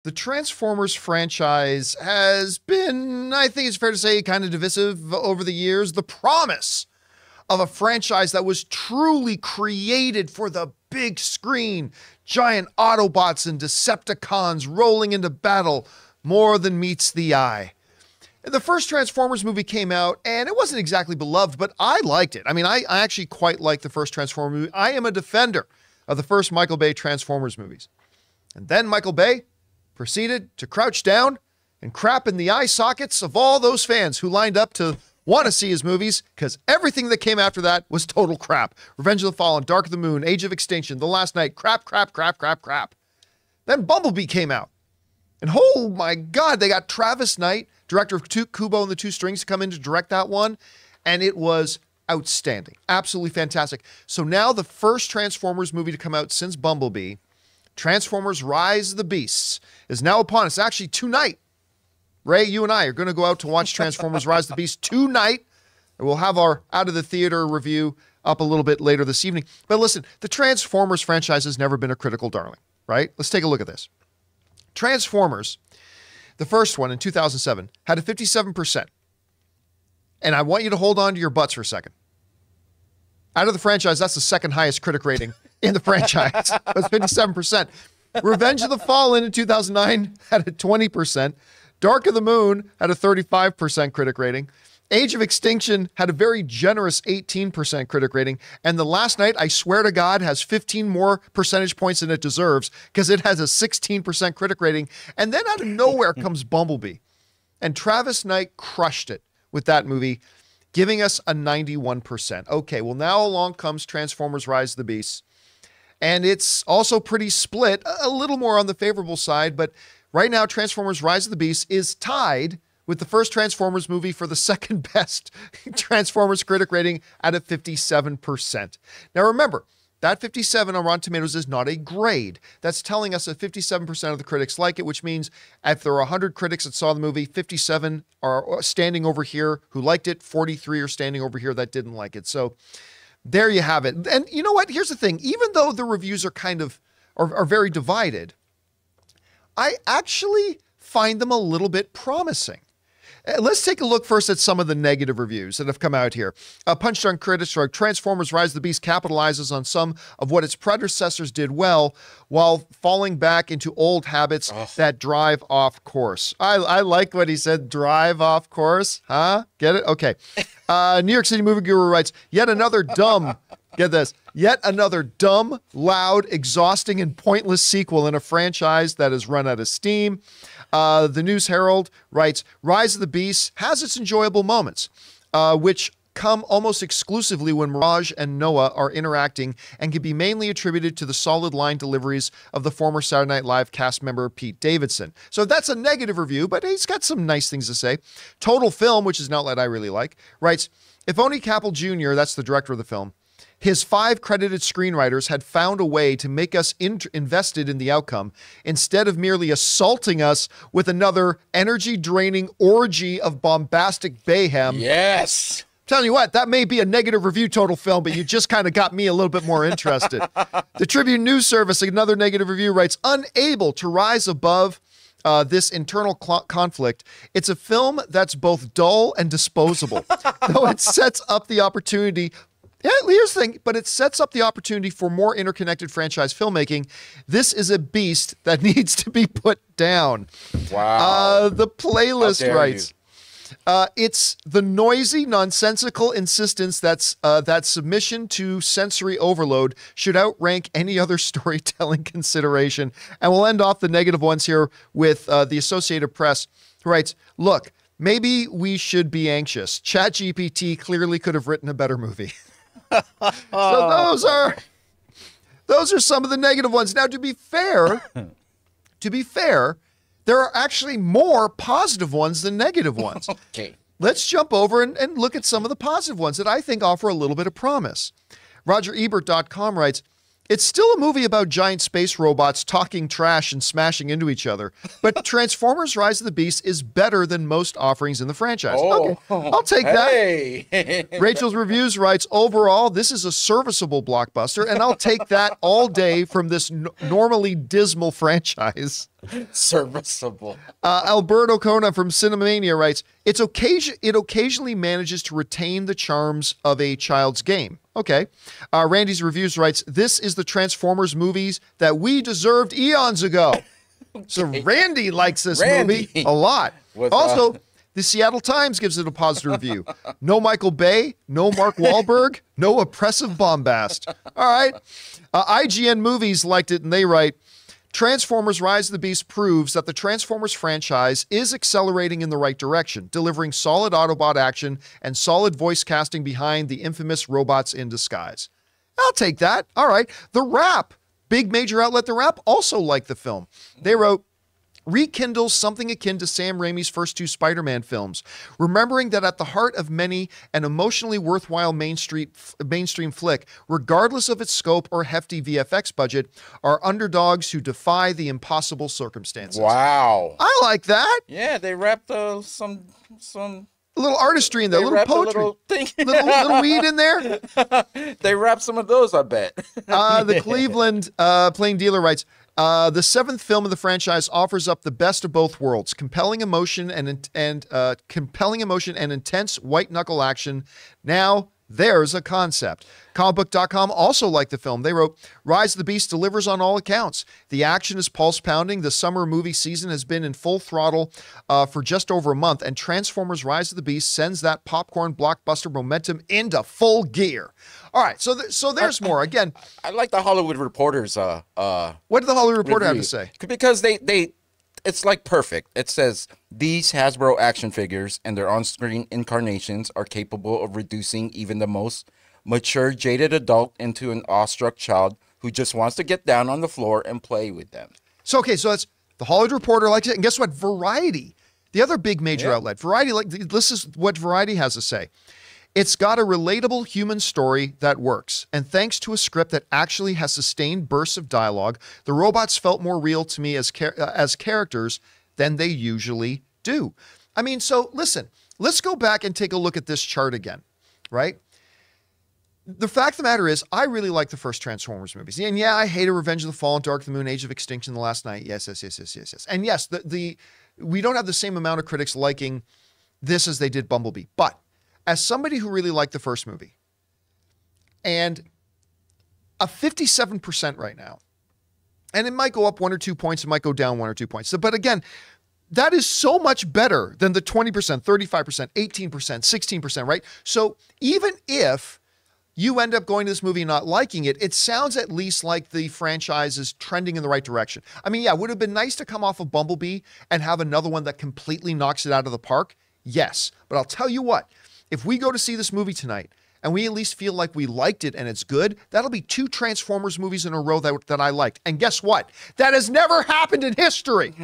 The Transformers franchise has been, I think it's fair to say, kind of divisive over the years. The promise of a franchise that was truly created for the big screen, giant Autobots and Decepticons rolling into battle, more than meets the eye. The first Transformers movie came out, and it wasn't exactly beloved, but I liked it. I mean, I actually quite liked the first Transformers movie. I am a defender of the first Michael Bay Transformers movies. And then Michael Bay proceeded to crouch down and crap in the eye sockets of all those fans who lined up to want to see his movies, because everything that came after that was total crap. Revenge of the Fallen, Dark of the Moon, Age of Extinction, The Last Knight, crap. Then Bumblebee came out. And oh my God, they got Travis Knight, director of Kubo and the Two Strings, to come in to direct that one. And it was outstanding. Absolutely fantastic. So now the first Transformers movie to come out since Bumblebee, Transformers Rise of the Beasts, is now upon us. Actually, tonight, Ray, you and I are going to go out to watch Transformers Rise of the Beasts tonight. And we'll have our Out of the Theater review up a little bit later this evening. But listen, the Transformers franchise has never been a critical darling, right? Let's take a look at this. Transformers, the first one in 2007, had a 57%. And I want you to hold on to your butts for a second. Out of the franchise, that's the second highest critic rating in the franchise. It was 57%. Revenge of the Fallen in 2009 had a 20%. Dark of the Moon had a 35% critic rating. Age of Extinction had a very generous 18% critic rating. And The Last Knight, I swear to God, has 15 more percentage points than it deserves, because it has a 16% critic rating. And then out of nowhere comes Bumblebee. And Travis Knight crushed it with that movie, giving us a 91%. Okay, well, now along comes Transformers Rise of the Beasts. And it's also pretty split, a little more on the favorable side, but right now Transformers Rise of the Beasts is tied with the first Transformers movie for the second best Transformers critic rating at a 57%. Now remember, that 57 on Rotten Tomatoes is not a grade. That's telling us that 57% of the critics like it, which means if there are 100 critics that saw the movie, 57 are standing over here who liked it, 43 are standing over here that didn't like it. So there you have it. And you know what? Here's the thing. Even though the reviews are are very divided, I actually find them a little bit promising. Let's take a look first at some of the negative reviews that have come out here. Punch Drunk Critics wrote, Transformers Rise of the Beast capitalizes on some of what its predecessors did well, while falling back into old habits that drive off course. I like what he said, drive off course. Huh? Get it? Okay. New York City Movie Guru writes, yet another dumb, loud, exhausting, and pointless sequel in a franchise that has run out of steam. The News Herald writes, Rise of the Beast has its enjoyable moments, which come almost exclusively when Mirage and Noah are interacting, and can be mainly attributed to the solid line deliveries of the former Saturday Night Live cast member Pete Davidson. So that's a negative review, but he's got some nice things to say. Total Film, which is an outlet I really like, writes, if only Capel Jr., that's the director of the film, his 5 credited screenwriters had found a way to make us invested in the outcome, instead of merely assaulting us with another energy-draining orgy of bombastic mayhem. Yes! I'm telling you what, that may be a negative review, Total Film, but you just kind of got me a little bit more interested. The Tribune News Service, another negative review, writes, unable to rise above this internal conflict, it's a film that's both dull and disposable, though it sets up the opportunity. Yeah, here's the thing, but it sets up the opportunity for more interconnected franchise filmmaking. This is a beast that needs to be put down. Wow. The Playlist writes, it's the noisy, nonsensical insistence that submission to sensory overload should outrank any other storytelling consideration. And we'll end off the negative ones here with the Associated Press, who writes, look, maybe we should be anxious. ChatGPT clearly could have written a better movie. So those are some of the negative ones. Now, to be fair, there are actually more positive ones than negative ones. Okay. Let's jump over and look at some of the positive ones that I think offer a little bit of promise. RogerEbert.com writes, it's still a movie about giant space robots talking trash and smashing into each other, but Transformers Rise of the Beast is better than most offerings in the franchise. Okay, I'll take that. Rachel's Reviews writes, overall, this is a serviceable blockbuster, and I'll take that all day from this normally dismal franchise. Serviceable. Alberto Cona from Cinemania writes, it occasionally manages to retain the charms of a child's game. Okay. Randy's Reviews writes, this is the Transformers movies that we deserved eons ago. Okay. So Randy likes this movie a lot. Also, the Seattle Times gives it a positive review. No Michael Bay, no Mark Wahlberg, no oppressive bombast. All right. IGN Movies liked it, and they write, Transformers Rise of the Beast proves that the Transformers franchise is accelerating in the right direction, delivering solid Autobot action and solid voice casting behind the infamous robots in disguise. I'll take that. All right. The Wrap, big major outlet, The Wrap, also liked the film. They wrote, rekindles something akin to Sam Raimi's first two Spider-Man films, remembering that at the heart of many an emotionally worthwhile mainstream flick, regardless of its scope or hefty VFX budget, are underdogs who defy the impossible circumstances. Wow. I like that. Yeah, they wrapped some a little artistry in there, a little poetry, little thing. little weed in there. They wrapped some of those, I bet. The Cleveland Plain Dealer writes, the seventh film of the franchise offers up the best of both worlds: compelling emotion and intense white knuckle action. Now there's a concept. Comicbook.com also liked the film. They wrote, Rise of the Beast delivers on all accounts. The action is pulse pounding. The summer movie season has been in full throttle for just over a month, and Transformers Rise of the Beast sends that popcorn blockbuster momentum into full gear. All right, so there's more. Again, I like the Hollywood Reporter's what did the Hollywood Reporter have to say? Because it's like perfect. It says, these Hasbro action figures and their on-screen incarnations are capable of reducing even the most mature, jaded adult into an awestruck child who just wants to get down on the floor and play with them. So that's the Hollywood Reporter likes it. And guess what? Variety, the other big major outlet, Variety, this is what Variety has to say. It's got a relatable human story that works, and thanks to a script that actually has sustained bursts of dialogue, the robots felt more real to me as characters than they usually do. I mean, so listen, let's go back and take a look at this chart again, right? The fact of the matter is, I really like the first Transformers movies. And yeah, I hated Revenge of the Fallen, Dark of the Moon, Age of Extinction, The Last Night. Yes. And yes, we don't have the same amount of critics liking this as they did Bumblebee, but as somebody who really liked the first movie, and a 57% right now, and it might go up 1 or 2 points, it might go down 1 or 2 points. But again, that is so much better than the 20%, 35%, 18%, 16%, right? So even if you end up going to this movie and not liking it, it sounds at least like the franchise is trending in the right direction. I mean, yeah, would it have been nice to come off of Bumblebee and have another one that completely knocks it out of the park? Yes. But I'll tell you what, if we go to see this movie tonight and we at least feel like we liked it and it's good, that'll be 2 Transformers movies in a row that I liked. And guess what? That has never happened in history.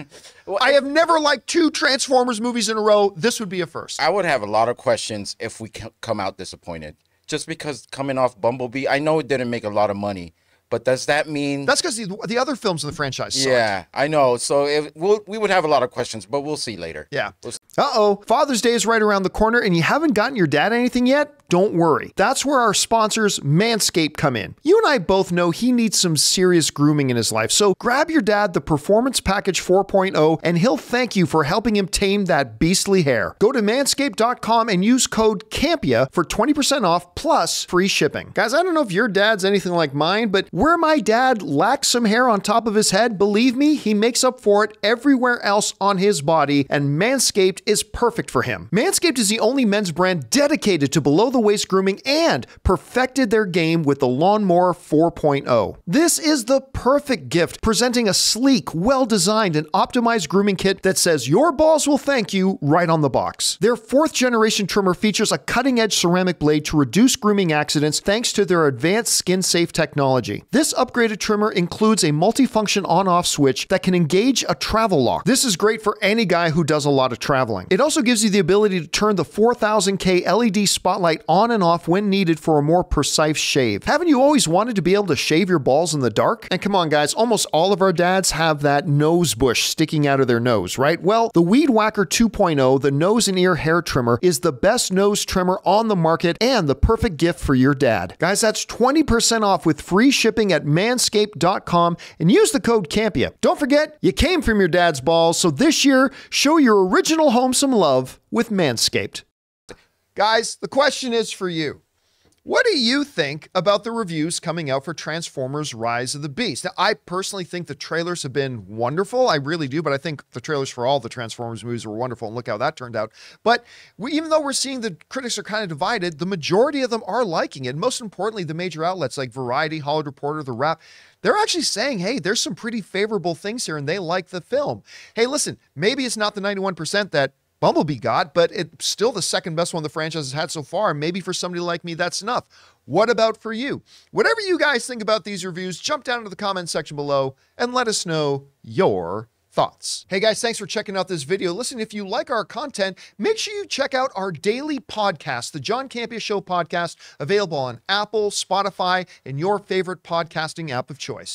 Well, I have never liked 2 Transformers movies in a row. This would be a first. I would have a lot of questions if we come out disappointed. Just because coming off Bumblebee, I know it didn't make a lot of money, but does that mean... That's because the other films in the franchise sucked. Yeah, I know. So we would have a lot of questions, but we'll see later. Yeah. Uh-oh. Father's Day is right around the corner and you haven't gotten your dad anything yet? Don't worry. That's where our sponsors, Manscaped, come in. You and I both know he needs some serious grooming in his life, so grab your dad the Performance Package 4.0 and he'll thank you for helping him tame that beastly hair. Go to manscaped.com and use code CAMPEA for 20% off plus free shipping. Guys, I don't know if your dad's anything like mine, but where my dad lacks some hair on top of his head, believe me, he makes up for it everywhere else on his body, and Manscaped is perfect for him. Manscaped is the only men's brand dedicated to below-the-waist grooming and perfected their game with the Lawnmower 4.0. This is the perfect gift, presenting a sleek, well-designed, and optimized grooming kit that says your balls will thank you right on the box. Their 4th-generation trimmer features a cutting-edge ceramic blade to reduce grooming accidents thanks to their advanced skin-safe technology. This upgraded trimmer includes a multifunction on-off switch that can engage a travel lock. This is great for any guy who does a lot of traveling. It also gives you the ability to turn the 4000K LED spotlight on and off when needed for a more precise shave. Haven't you always wanted to be able to shave your balls in the dark? And come on guys, almost all of our dads have that nose bush sticking out of their nose, right? Well, the Weed Whacker 2.0, the nose and ear hair trimmer, is the best nose trimmer on the market and the perfect gift for your dad. Guys, that's 20% off with free shipping at manscaped.com and use the code Campea. Don't forget, you came from your dad's balls, so this year, show your original home some love with Manscaped. Guys, the question is for you. What do you think about the reviews coming out for Transformers Rise of the Beast? Now, I personally think the trailers have been wonderful. I really do, but I think the trailers for all the Transformers movies were wonderful, and look how that turned out. But even though we're seeing the critics are kind of divided, the majority of them are liking it. And most importantly, the major outlets like Variety, Hollywood Reporter, The Wrap, they're actually saying, hey, there's some pretty favorable things here, and they like the film. Hey, listen, maybe it's not the 91% that Bumblebee got, but it's still the second best one the franchise has had so far. Maybe for somebody like me, that's enough. What about for you? Whatever you guys think about these reviews, jump down into the comment section below and let us know your thoughts. Hey guys, thanks for checking out this video. Listen, if you like our content, make sure you check out our daily podcast, the John Campea Show podcast, available on Apple, Spotify, and your favorite podcasting app of choice.